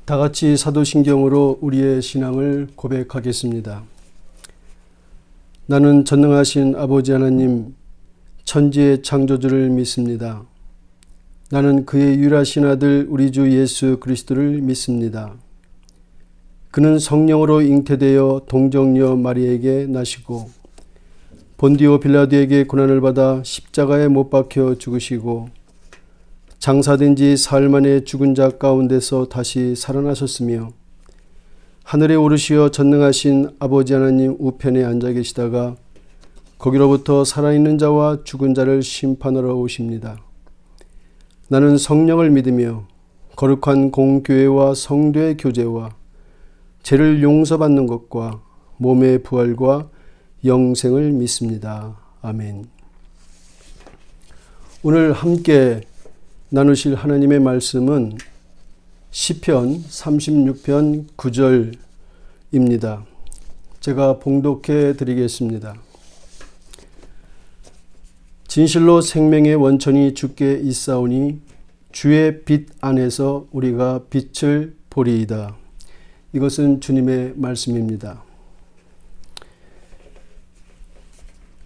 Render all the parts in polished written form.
다 같이 사도신경으로 우리의 신앙을 고백하겠습니다. 나는 전능하신 아버지 하나님, 천지의 창조주를 믿습니다. 나는 그의 유일하신 아들 우리 주 예수 그리스도를 믿습니다. 그는 성령으로 잉태되어 동정녀 마리에게 나시고 본디오 빌라도에게 고난을 받아 십자가에 못 박혀 죽으시고 장사된 지 사흘 만에 죽은 자 가운데서 다시 살아나셨으며 하늘에 오르시어 전능하신 아버지 하나님 우편에 앉아 계시다가 거기로부터 살아있는 자와 죽은 자를 심판하러 오십니다. 나는 성령을 믿으며 거룩한 공교회와 성도의 교제와 죄를 용서받는 것과 몸의 부활과 영생을 믿습니다. 아멘. 오늘 함께 나누실 하나님의 말씀은 시편 36편 9절입니다. 제가 봉독해 드리겠습니다. 진실로 생명의 원천이 주께 있사오니 주의 빛 안에서 우리가 빛을 보리이다. 이것은 주님의 말씀입니다.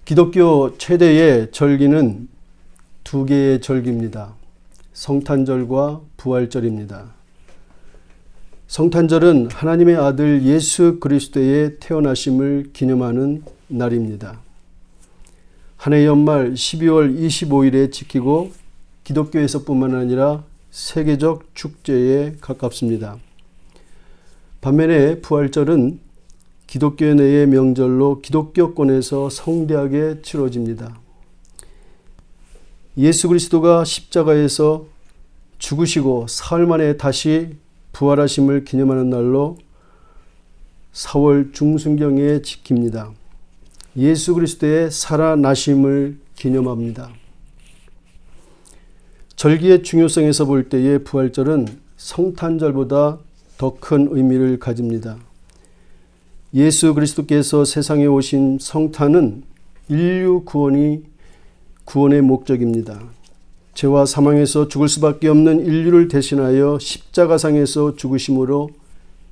기독교 최대의 절기는 두 개의 절기입니다. 성탄절과 부활절입니다. 성탄절은 하나님의 아들 예수 그리스도의 태어나심을 기념하는 날입니다. 한 해 연말 12월 25일에 지키고 기독교에서뿐만 아니라 세계적 축제에 가깝습니다. 반면에 부활절은 기독교 내의 명절로 기독교권에서 성대하게 치러집니다. 예수 그리스도가 십자가에서 죽으시고 사흘 만에 다시 부활하심을 기념하는 날로 4월 중순경에 지킵니다. 예수 그리스도의 살아나심을 기념합니다. 절기의 중요성에서 볼 때에 부활절은 성탄절보다 더 큰 의미를 가집니다. 예수 그리스도께서 세상에 오신 성탄은 인류 구원의 목적입니다. 죄와 사망에서 죽을 수밖에 없는 인류를 대신하여 십자가상에서 죽으심으로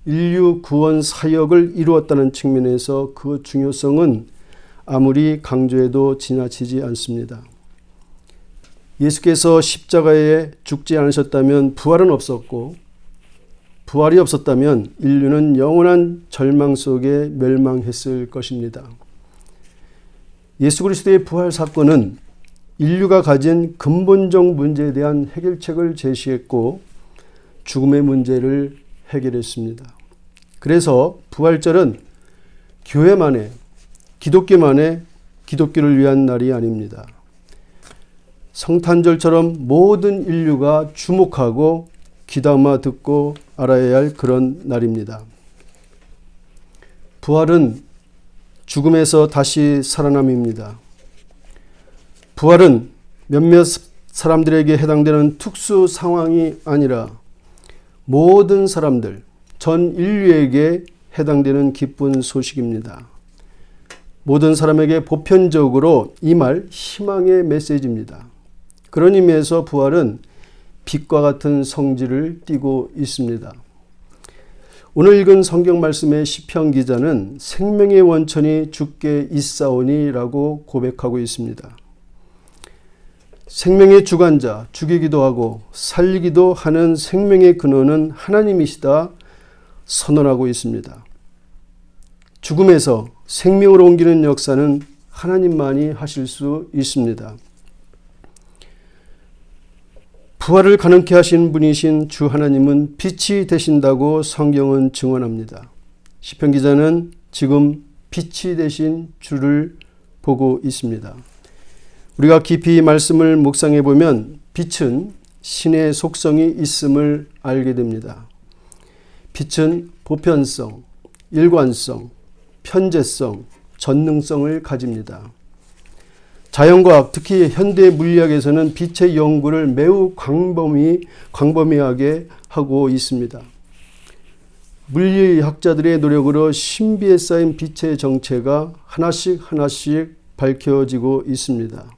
인류 구원 사역을 이루었다는 측면에서 그 중요성은 아무리 강조해도 지나치지 않습니다. 예수께서 십자가에 죽지 않으셨다면 부활은 없었고, 부활이 없었다면 인류는 영원한 절망 속에 멸망했을 것입니다. 예수 그리스도의 부활 사건은 인류가 가진 근본적 문제에 대한 해결책을 제시했고 죽음의 문제를 해결했습니다. 그래서 부활절은 교회만의, 기독교만의 기독교를 위한 날이 아닙니다. 성탄절처럼 모든 인류가 주목하고 귀담아 듣고 알아야 할 그런 날입니다. 부활은 죽음에서 다시 살아남입니다. 부활은 몇몇 사람들에게 해당되는 특수 상황이 아니라 모든 사람들, 전 인류에게 해당되는 기쁜 소식입니다. 모든 사람에게 보편적으로 이 말 희망의 메시지입니다. 그런 의미에서 부활은 빛과 같은 성질을 띠고 있습니다. 오늘 읽은 성경 말씀의 시편 기자는 생명의 원천이 주께 있사오니라고 고백하고 있습니다. 생명의 주관자, 죽이기도 하고 살리기도 하는 생명의 근원은 하나님이시다 선언하고 있습니다. 죽음에서 생명으로 옮기는 역사는 하나님만이 하실 수 있습니다. 부활을 가능케 하신 분이신 주 하나님은 빛이 되신다고 성경은 증언합니다. 시편 기자는 지금 빛이 되신 주를 보고 있습니다. 우리가 깊이 말씀을 묵상해 보면 빛은 신의 속성이 있음을 알게 됩니다. 빛은 보편성, 일관성, 편재성, 전능성을 가집니다. 자연과학, 특히 현대 물리학에서는 빛의 연구를 매우 광범위하게 하고 있습니다. 물리학자들의 노력으로 신비에 쌓인 빛의 정체가 하나씩 밝혀지고 있습니다.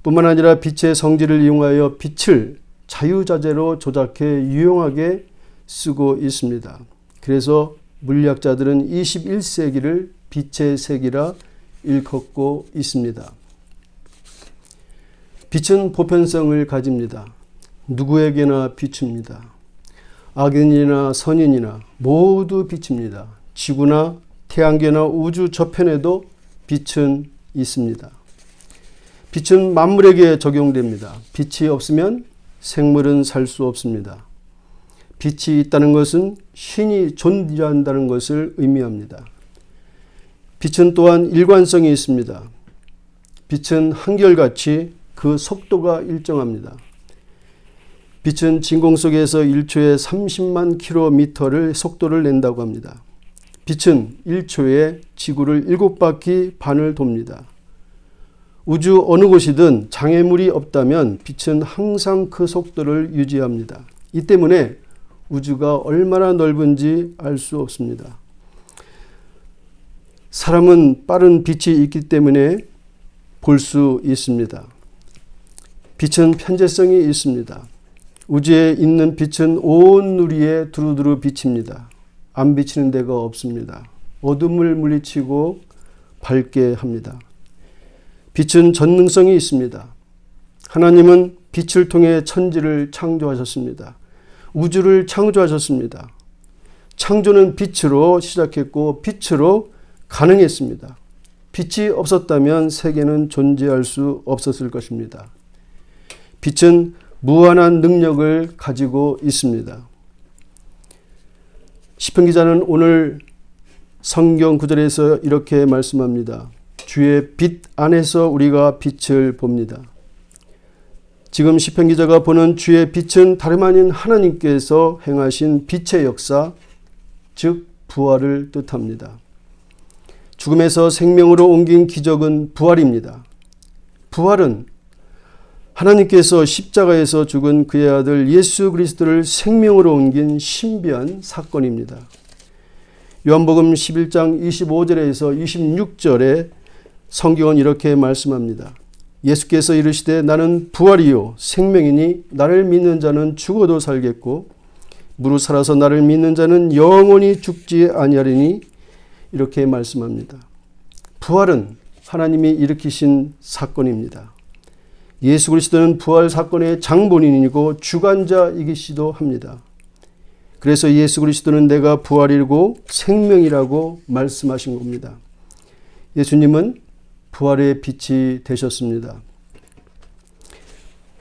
뿐만 아니라 빛의 성질을 이용하여 빛을 자유자재로 조작해 유용하게 쓰고 있습니다. 그래서 물리학자들은 21세기를 빛의 세기라 일컫고 있습니다. 빛은 보편성을 가집니다. 누구에게나 비춥니다. 악인이나 선인이나 모두 빛입니다. 지구나 태양계나 우주 저편에도 빛은 있습니다. 빛은 만물에게 적용됩니다. 빛이 없으면 생물은 살 수 없습니다. 빛이 있다는 것은 신이 존재한다는 것을 의미합니다. 빛은 또한 일관성이 있습니다. 빛은 한결같이 그 속도가 일정합니다. 빛은 진공 속에서 1초에 30만 킬로미터를 속도를 낸다고 합니다. 빛은 1초에 지구를 7바퀴 반을 돕니다. 우주 어느 곳이든 장애물이 없다면 빛은 항상 그 속도를 유지합니다. 이 때문에 우주가 얼마나 넓은지 알 수 없습니다. 사람은 빠른 빛이 있기 때문에 볼 수 있습니다. 빛은 편재성이 있습니다. 우주에 있는 빛은 온 누리에 두루두루 비칩니다. 안 비치는 데가 없습니다. 어둠을 물리치고 밝게 합니다. 빛은 전능성이 있습니다. 하나님은 빛을 통해 천지를 창조하셨습니다. 우주를 창조하셨습니다. 창조는 빛으로 시작했고 빛으로 가능했습니다. 빛이 없었다면 세계는 존재할 수 없었을 것입니다. 빛은 무한한 능력을 가지고 있습니다. 시편 기자는 오늘 성경 구절에서 이렇게 말씀합니다. 주의 빛 안에서 우리가 빛을 봅니다. 지금 시편 기자가 보는 주의 빛은 다름 아닌 하나님께서 행하신 빛의 역사, 즉 부활을 뜻합니다. 죽음에서 생명으로 옮긴 기적은 부활입니다. 부활은 하나님께서 십자가에서 죽은 그의 아들 예수 그리스도를 생명으로 옮긴 신비한 사건입니다. 요한복음 11장 25절에서 26절에 성경은 이렇게 말씀합니다. 예수께서 이르시되 나는 부활이요 생명이니 나를 믿는 자는 죽어도 살겠고 무릇 살아서 나를 믿는 자는 영원히 죽지 아니하리니 이렇게 말씀합니다. 부활은 하나님이 일으키신 사건입니다. 예수 그리스도는 부활 사건의 장본인이고 주관자이기시도 합니다. 그래서 예수 그리스도는 내가 부활이고 생명이라고 말씀하신 겁니다. 예수님은 부활의 빛이 되셨습니다.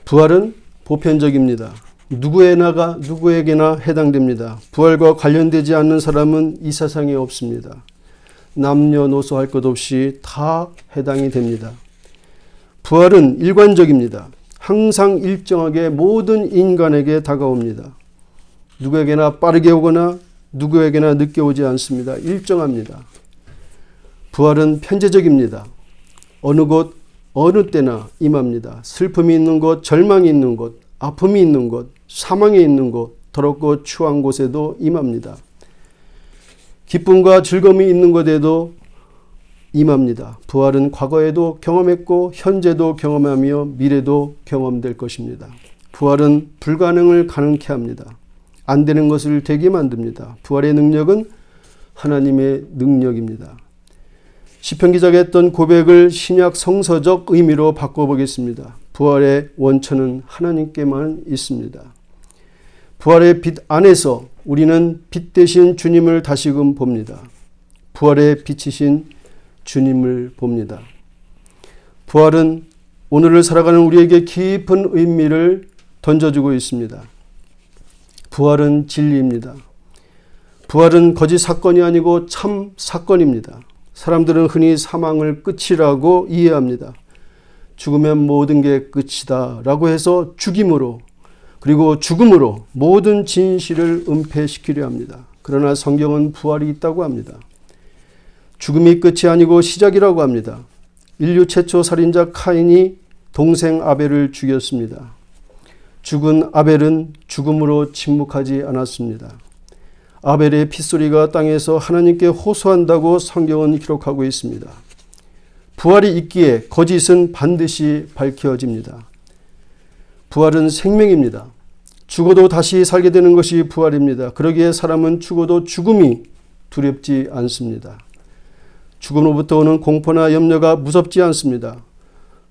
부활은 보편적입니다. 누구에게나 해당됩니다. 부활과 관련되지 않는 사람은 이 세상에 없습니다. 남녀노소 할 것 없이 다 해당이 됩니다. 부활은 일관적입니다. 항상 일정하게 모든 인간에게 다가옵니다. 누구에게나 빠르게 오거나 누구에게나 늦게 오지 않습니다. 일정합니다. 부활은 편재적입니다. 어느 곳, 어느 때나 임합니다. 슬픔이 있는 곳, 절망이 있는 곳, 아픔이 있는 곳, 사망이 있는 곳, 더럽고 추한 곳에도 임합니다. 기쁨과 즐거움이 있는 곳에도 임합니다. 부활은 과거에도 경험했고 현재도 경험하며 미래도 경험될 것입니다. 부활은 불가능을 가능케 합니다. 안 되는 것을 되게 만듭니다. 부활의 능력은 하나님의 능력입니다. 시편 기자가 했던 고백을 신약 성서적 의미로 바꿔보겠습니다. 부활의 원천은 하나님께만 있습니다. 부활의 빛 안에서 우리는 빛 대신 주님을 다시금 봅니다. 부활의 빛이신 주님을 봅니다. 부활은 오늘을 살아가는 우리에게 깊은 의미를 던져주고 있습니다. 부활은 진리입니다. 부활은 거짓 사건이 아니고 참 사건입니다. 사람들은 흔히 사망을 끝이라고 이해합니다. 죽으면 모든 게 끝이다 라고 해서 죽임으로 그리고 죽음으로 모든 진실을 은폐시키려 합니다. 그러나 성경은 부활이 있다고 합니다. 죽음이 끝이 아니고 시작이라고 합니다. 인류 최초 살인자 카인이 동생 아벨을 죽였습니다. 죽은 아벨은 죽음으로 침묵하지 않았습니다. 아벨의 핏소리가 땅에서 하나님께 호소한다고 성경은 기록하고 있습니다. 부활이 있기에 거짓은 반드시 밝혀집니다. 부활은 생명입니다. 죽어도 다시 살게 되는 것이 부활입니다. 그러기에 사람은 죽어도 죽음이 두렵지 않습니다. 죽음으로부터 오는 공포나 염려가 무섭지 않습니다.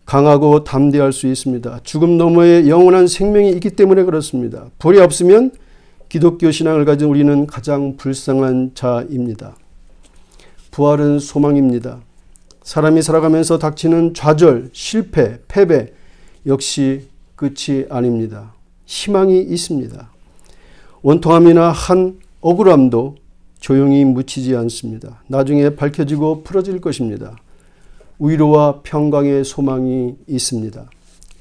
강하고 담대할 수 있습니다. 죽음 너머에 영원한 생명이 있기 때문에 그렇습니다. 부활이 없으면 기독교 신앙을 가진 우리는 가장 불쌍한 자입니다. 부활은 소망입니다. 사람이 살아가면서 닥치는 좌절, 실패, 패배 역시 끝이 아닙니다. 희망이 있습니다. 원통함이나 한 억울함도 조용히 묻히지 않습니다. 나중에 밝혀지고 풀어질 것입니다. 위로와 평강의 소망이 있습니다.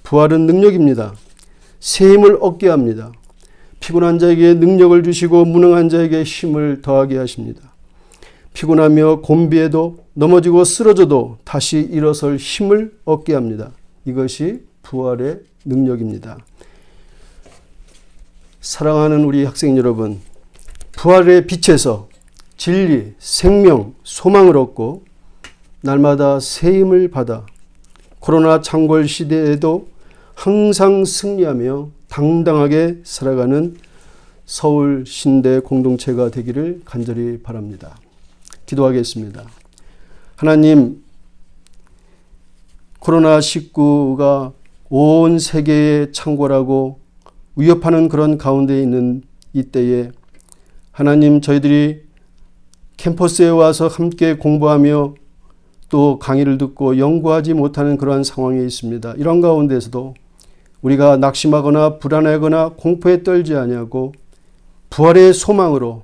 부활은 능력입니다. 새 힘을 얻게 합니다. 피곤한 자에게 능력을 주시고 무능한 자에게 힘을 더하게 하십니다. 피곤하며 곤비해도 넘어지고 쓰러져도 다시 일어설 힘을 얻게 합니다. 이것이 부활의 능력입니다. 사랑하는 우리 학생 여러분, 부활의 빛에서 진리, 생명, 소망을 얻고 날마다 새 힘을 받아 코로나 창궐 시대에도 항상 승리하며 당당하게 살아가는 서울 신대 공동체가 되기를 간절히 바랍니다. 기도하겠습니다. 하나님, 코로나19가 온 세계에 창궐하고 위협하는 그런 가운데 있는 이때에 하나님, 저희들이 캠퍼스에 와서 함께 공부하며 또 강의를 듣고 연구하지 못하는 그러한 상황에 있습니다. 이런 가운데서도 우리가 낙심하거나 불안하거나 공포에 떨지 아니하고 부활의 소망으로,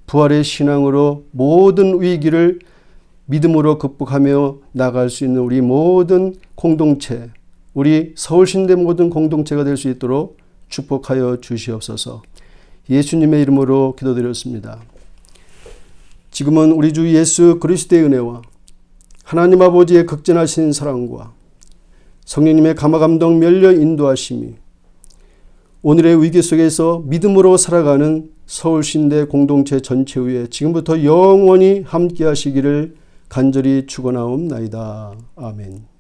부활의 신앙으로 모든 위기를 믿음으로 극복하며 나갈 수 있는 우리 모든 공동체, 우리 서울신대 모든 공동체가 될 수 있도록 축복하여 주시옵소서. 예수님의 이름으로 기도드렸습니다. 지금은 우리 주 예수 그리스도의 은혜와 하나님 아버지의 극진하신 사랑과 성령님의 감화감동 멸려 인도하심이 오늘의 위기 속에서 믿음으로 살아가는 서울신대 공동체 전체 위에 지금부터 영원히 함께 하시기를 간절히 축원하옵나이다. 아멘.